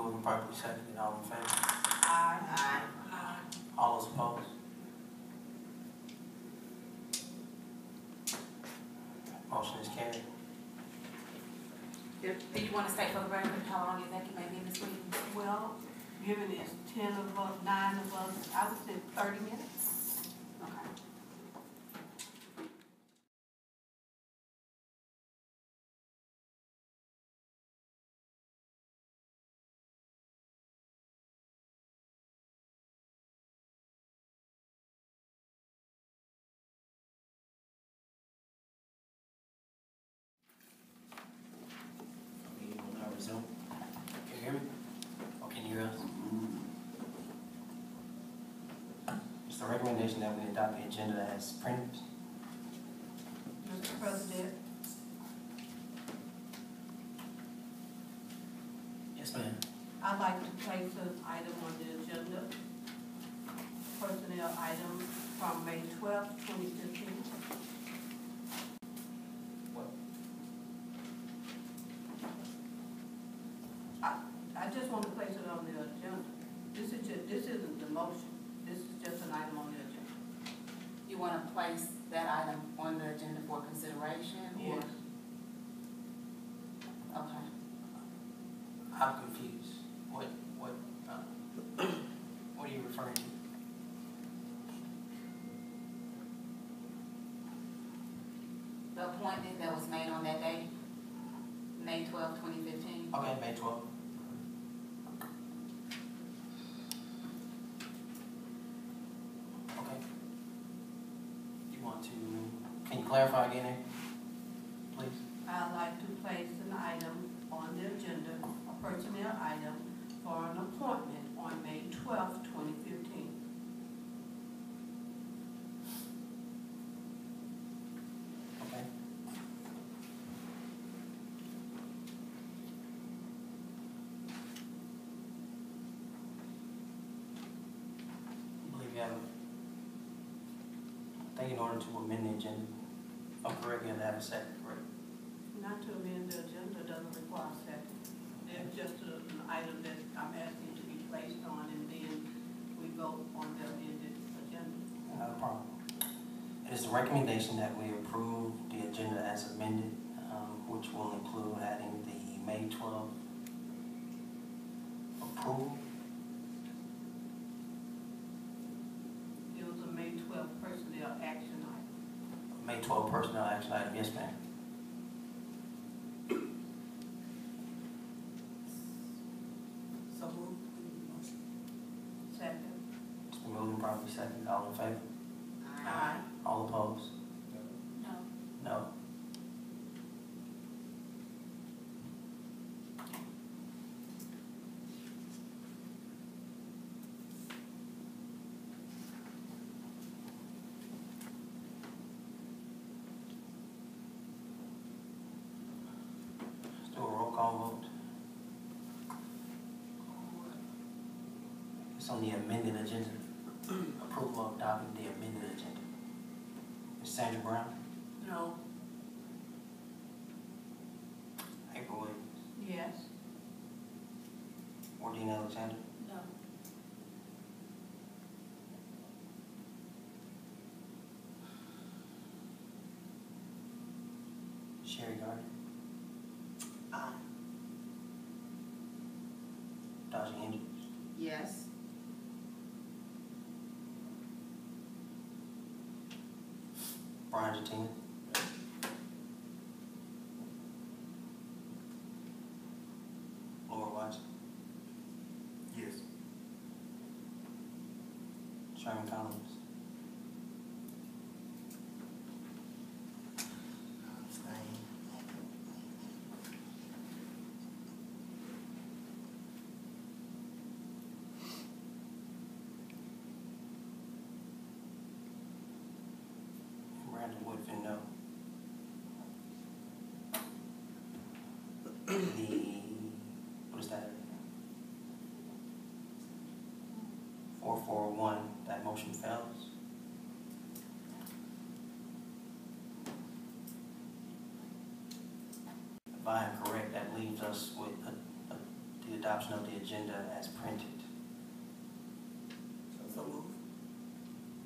moving properly seconded. All in favor? Aye. Aye. All those opposed? Motion is carried. Do you want to state for the record how long you think it may be this week? Well, given it's 10 of us, 9 of us, I would say 30 minutes. Okay. We will now resume. Can you hear me? Or can you hear us? It's the recommendation that we adopt the agenda as printed. Mr. President, Yes, ma'am. I'd like to place an item on the agenda, personnel item from May 12th, 2015. What? I just want to place it on the agenda. This isn't the motion. This is just an item on the agenda. You want to place that item on the agenda for consideration? Or? Yes. Okay. I'm confused. What are you referring to? The appointment that was made on that day, May 12, 2015. Okay, May 12th. Okay. Can you clarify again there, please? I'd like to place an item on the agenda, a personnel item, for an appointment on May 12th, 2015. Okay. I believe you have I think in order to amend the agenda, if I'm correct, you have to have a second, correct? Not to amend the agenda doesn't require a second. It's just an item that I'm asking to be placed on, and then we vote on the amended agenda. Not a problem. It is the recommendation that we approve the agenda as amended, which will include adding the May 12th approval. It was a May 12th personnel action item. May 12th personnel action item, yes, ma'am. So moved. Second. It's been moved and properly seconded. All in favor? Aye. All opposed? No. No. Let's do a roll call vote. It's on the amended agenda. Approval of adopting the amended agenda. Ms. Sandra Brown? No. April Williams? Yes. Wardine Alexander? No. Sherry Gardner? Aye. Dodgy Hendricks? Yes. Brian Jatina? Laura Watson? Yes. Sherman Collins? Brandon Woodfin, no. What is that? 441, that motion fails. If I am correct, that leaves us with the adoption of the agenda as printed. So move.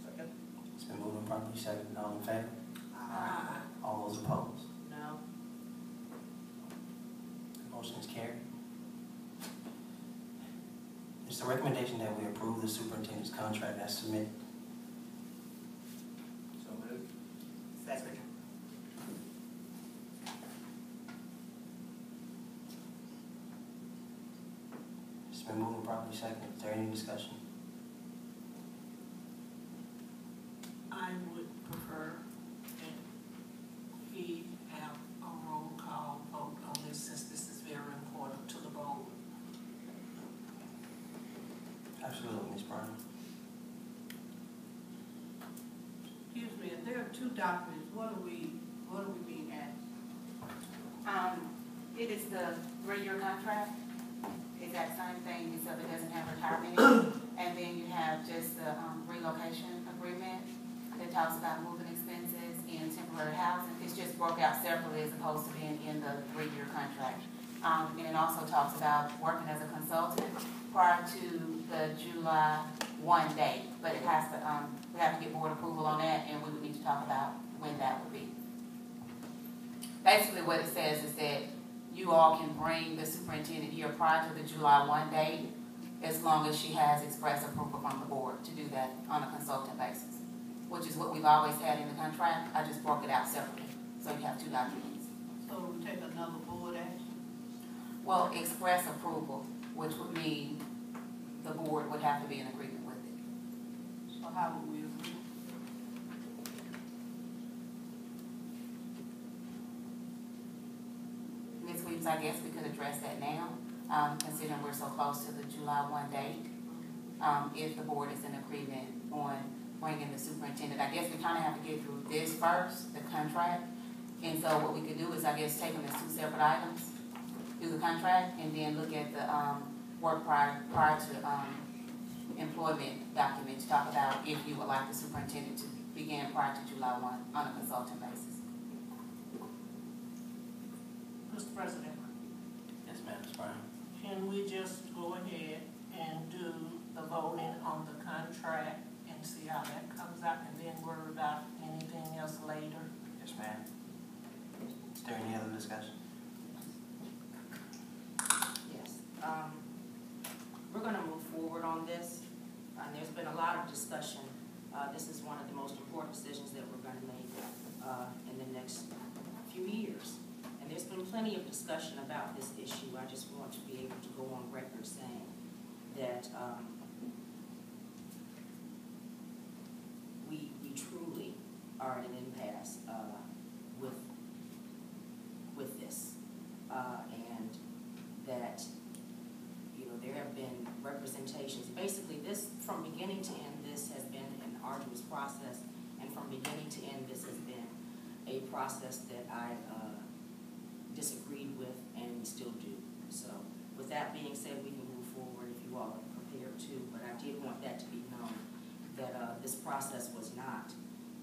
Second. It's been moved and properly seconded. All in favor? Aye. All those opposed? No. The motion is carried. It's the recommendation that we approve the superintendent's contract as submitted. So moved. Second. It's been moved and properly seconded. Is there any discussion? I would prefer that we have a roll call vote on this, since this is very important to the board. Absolutely, Ms. Brown. Excuse me, if there are two documents, what are we being asked? It is the 3-year contract, exact same thing, except it doesn't have retirement in it. And then you have just the relocation agreement that talks about moving expenses in temporary housing. It's just broke out separately as opposed to being in the 3-year contract. And it also talks about working as a consultant prior to the July 1 date. But it has to, we have to get board approval on that, and we would need to talk about when that would be. Basically what it says is that you all can bring the superintendent here prior to the July 1 date, as long as she has express approval from the board to do that on a consultant basis, which is what we've always had in the contract. I just broke it out separately, so you have two documents. So we take another board action? Well, express approval, which would mean the board would have to be in agreement with it. So how would we agree? Ms. Weems, I guess we could address that now, considering we're so close to the July 1 date. If the board is in agreement on bringing the superintendent, I guess we kind of have to get through this first, the contract. And so what we could do is, I guess, take them as two separate items, do the contract, and then look at the work prior to employment documents, talk about if you would like the superintendent to begin prior to July 1 on a consultant basis. Mr. President, Yes, ma'am, Ms. Brown. can we just go ahead and do the voting on the contract and see how that comes out, and then worry about anything else later? Yes, ma'am. Is there any other discussion? Yes, we're gonna move forward on this, and there's been a lot of discussion. This is one of the most important decisions that we're gonna make, in the next few years. And there's been plenty of discussion about this issue. I just want to be able to go on record saying that, we truly are at an impasse, with this. And that, you know, there have been representations. Basically, this, from beginning to end, this has been an arduous process. And from beginning to end, this has been a process that I disagreed with and still do. So with that being said, we can move forward if you all are prepared to. But I did want that to be known, that this process was not,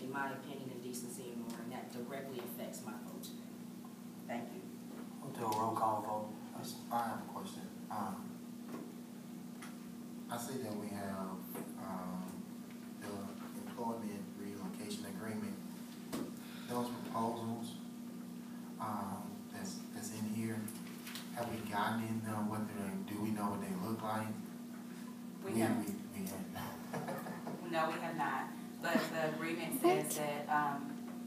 in my opinion, in decency and order, and that directly affects my vote today. Thank you. We'll do a roll call vote. I have a question. I see that we have, the employment relocation agreement. Those proposals, that's in here, have we gotten in them? Do we know what they look like? We have. We have. No, we have not. But the agreement says that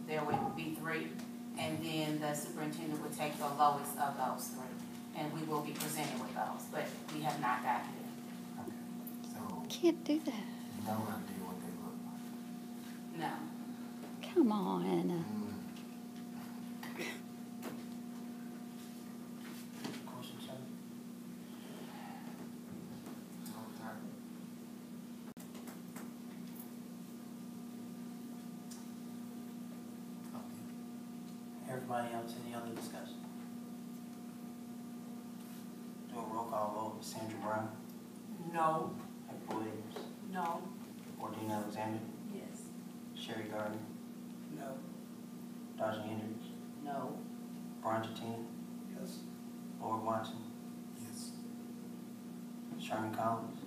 there would be 3, and then the superintendent would take the lowest of those 3. And we will be presented with those, but we have not gotten it. Okay, so, Can't do that. no idea what they look like. No. Come on. Question, sir? Okay. Everybody else, any other discussion? Do a roll call vote. Sandra Brown, No. Mike Williams, No. Ordine Alexander, Yes. Sherry Gardner, No. Dodger Hendricks, No. Brian Chatina, Yes. Lord Watson, Yes. Sherman Collins.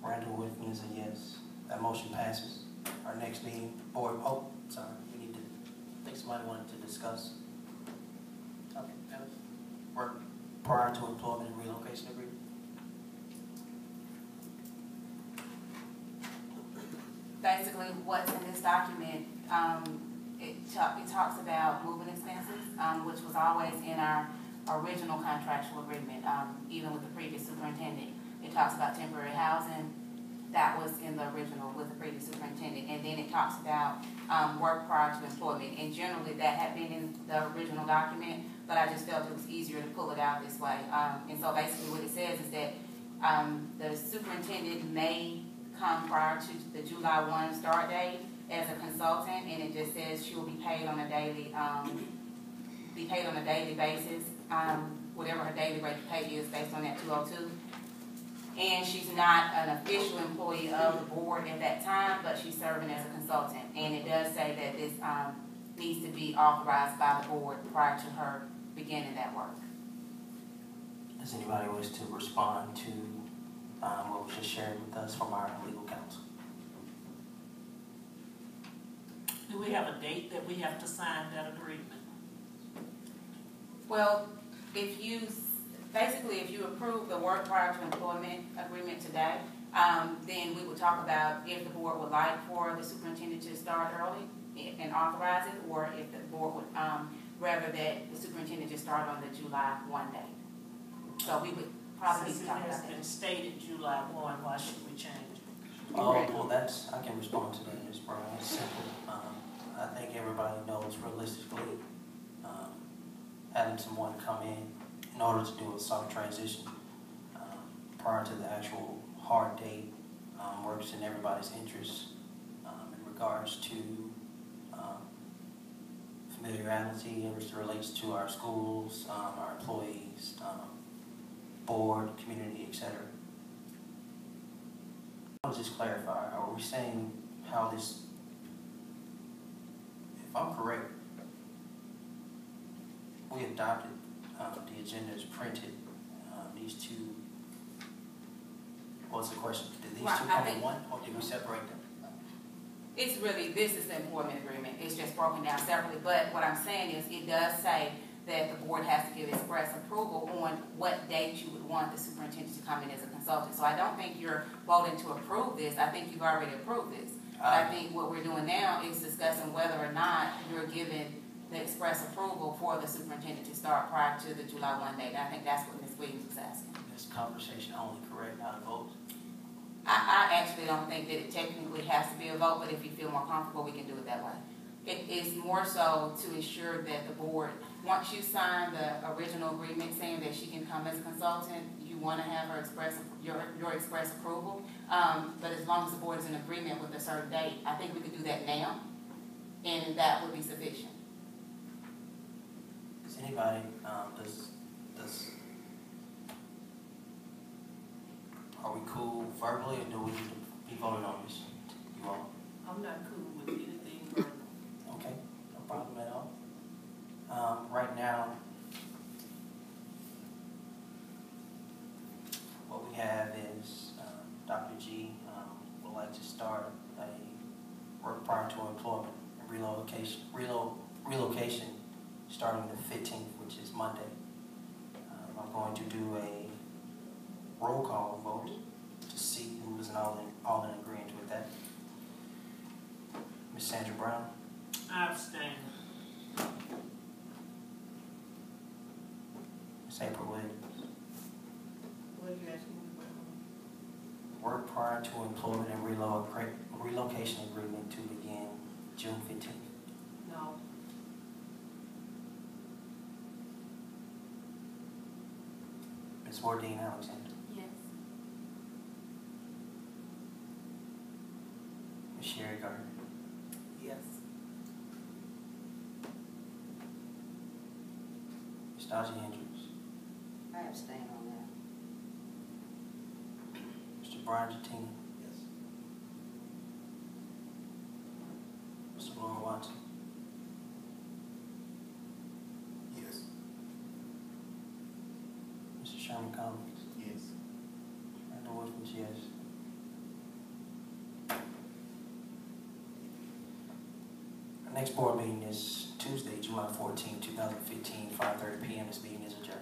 Randall Whitman is a yes. That motion passes. Our next meeting, board, oh, sorry, we need to, I think somebody wanted to discuss. Okay, that was work prior to employment and relocation agreement. Basically, what's in this document, it talks about moving expenses, which was always in our original contractual agreement, even with the previous superintendent. It talks about temporary housing, that was in the original with the previous superintendent. And then it talks about work prior to employment. And generally, that had been in the original document, but I just felt it was easier to pull it out this way. And so basically what it says is that the superintendent may come prior to the July 1 start date as a consultant, and it just says she will be paid on a daily basis, whatever her daily rate of pay is based on that 202. And she's not an official employee of the board at that time, but she's serving as a consultant. And it does say that this needs to be authorized by the board prior to her beginning that work. Does anybody wish to respond to what was just shared with us from our legal counsel? Do we have a date that we have to sign that agreement? Well, if you approve the work prior to employment agreement today, then we would talk about if the board would like for the superintendent to start early and authorize it, or if the board would rather that the superintendent just start on the July 1 date. So we would probably need Since to it talk has about been that. stated July 1, why should we change it? Oh, well, I can respond to that, Ms. Brown. It's simple. I think everybody knows realistically, having someone come in order to do a soft transition prior to the actual hard date works in everybody's interest in regards to familiarity as it relates to our schools, our employees, board, community, etc. I'll just clarify, are we saying how this, if I'm correct, we adopted the agenda as printed, these two, what's the question? Did these Right, two I come in think- one, or did we separate them? It's really, this is the employment agreement. It's just broken down separately. But what I'm saying is it does say that the board has to give express approval on what date you would want the superintendent to come in as a consultant. So I don't think you're voting to approve this. I think you've already approved this. But I think what we're doing now is discussing whether or not you're giving the express approval for the superintendent to start prior to the July 1 date. I think that's what Ms. Williams was asking. This conversation only correct, not a vote. I actually don't think that it technically has to be a vote, but if you feel more comfortable, we can do it that way. It is more so to ensure that the board, once you sign the original agreement saying that she can come as a consultant, you want to have her express your express approval. But as long as the board is in agreement with a certain date, I think we could do that now, and that would be sufficient. Does anybody, are we cool verbally, or do we need to be voted on this? You all? I'm not cool with anything verbal. Okay, no problem at all. Right now, what we have is Dr. G would like to start a work prior to employment and relocation starting the 15th, which is Monday. I'm going to do a roll call vote to see who is all in agreement with that. Ms. Sandra Brown. I abstain. Ms. April Williams. What are you asking me about? Work prior to employment and relocation agreement to begin June 15th. No. Ms. Wardine Alexander. Yes. Ms. Sherry Gardner. Yes. Ms. Dodgy Hendricks. I abstain on that. Mr. Mr. Brian Jatina, Yes. Mr. Laura Watson, Yes. Mr. Sherman Collins, Yes. Randall Wilkins, yes. Our next board meeting is Tuesday, July 14, 2015, 5:30 PM. This meeting is adjourned.